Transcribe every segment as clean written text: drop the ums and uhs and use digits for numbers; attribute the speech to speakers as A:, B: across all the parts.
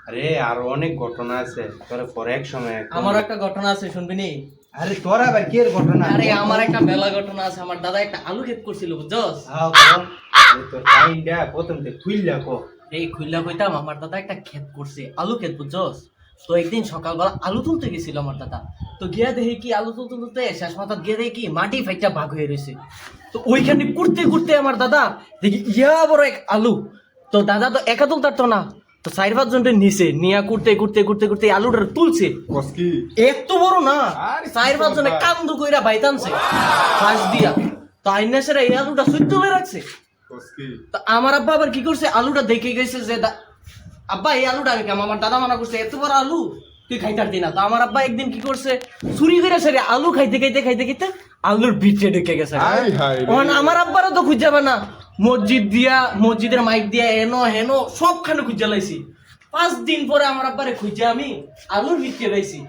A: আরে আর অনেক ঘটনা আছে, তোরে পরে এক সময়
B: আমার একটা ঘটনা আছে, শুনবি নি?
A: আরে তোর আবার কি এর ঘটনা?
B: আরে আমার একটা মেলা ঘটনা আছে। আমার দাদা একটা আলু ক্ষেত করছিল, বুঝছস?
A: তোর কাইন্ডা প্রথম থেকে খুইল্লা কো।
B: এই খুললা কইতাম, আমার দাদা একটা ক্ষেত করছে, আলু ক্ষেত, বুঝছস? তো একদিন সকালবেলা আলু তুলতে গেছিল আমার দাদা। তো গিয়া দেখি কি, আলু তুলতে তুলতে শেষ মাথা গিয়ে দেখি কি মাটি ফাইটা ভাগ হয়ে রয়েছে। তো ওইখানে করতে করতে আমার দাদা দেখি ইয়া বড় এক আলু। তো দাদা তো একা তুলতে পারতো না, তো 4-5 জনটা নিচে নিয়া করতে করতে করতে করতে আলুটা তুলছে।
C: কসকি
B: এত বড় না, 4-5 জনে কান্দু কইরা বাইতানছে ফাঁস দিয়া। তো আইনাসেরা এই আলুটা সুইট তুলে রাখছে।
C: কসকি
B: তো আমার আব্বা আবার কি করছে, আলুটা দেখে গেছে যে আব্বা এই আলুটা আমি কেমন, আমার দাদা মানা করছে এত বড় আলু তুই খাইতে পারতি না। তো আমার আব্বা একদিন কি করছে, চুরি করে সেরে আলু খাইতে খাইতে খাইতে খাইতে আলুর ভিতরে ঢুকে গেছে।
C: হাই হাই রে।
B: এখন আমার আব্বারও তো খুঁজে যাবে না, মসজিদ দিয়া, মসজিদের মাইক দিয়া এনো হেনো সবখানে খুঁজে লাইছি। 5 দিন পরে আমার আব্বারে খুঁজে আমি আলুর ভিতরে পাইছি।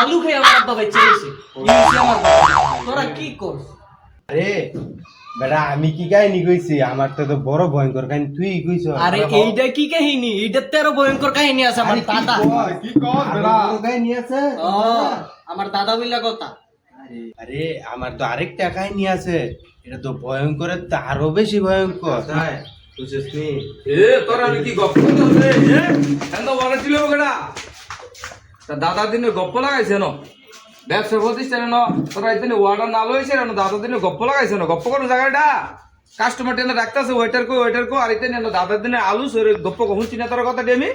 B: আলু খেয়ে আমার আব্বা বেঁচে গেছে। তোরা কি করছ?
A: আরে বেটা আমি কি কাহিনী কইছি? আমার তো বড় ভয়ঙ্কর কাহিনী তুই কইছ।
B: আরে এইটা কি কাহিনী? এইটার তো আরো ভয়ঙ্কর কাহিনী আছে। আমার দাদা,
C: কি কর বেড়া
A: কাহিনী আছে।
B: ও আমার দাদা বললা কথা।
A: আরে আমার তো আরেকটা কাহিনী আছে, এটা তো ভয়ঙ্করের তো আরো বেশি ভয়ঙ্কর। বুঝছিস নি?
D: এ তোর আমি কি গপ্প করতে এ এন্দ বড় ছিল বগড়া তা দাদা দিনে গপ্প লাগাইছে ন ব্যবসা প্রতিষ্ঠানে ন তোরা এদিনে ওয়ার্ডার না লইছে না দাদা দিনে গপ্প লাগাইছে ন গপ্প কোন জায়গাটা কাস্টমার টেনে ডাকতাছে ওয়েটার কো আর এতে না দাদা দিনে আলু সরে গপ্প কহুন চিনা তোর কথা আমি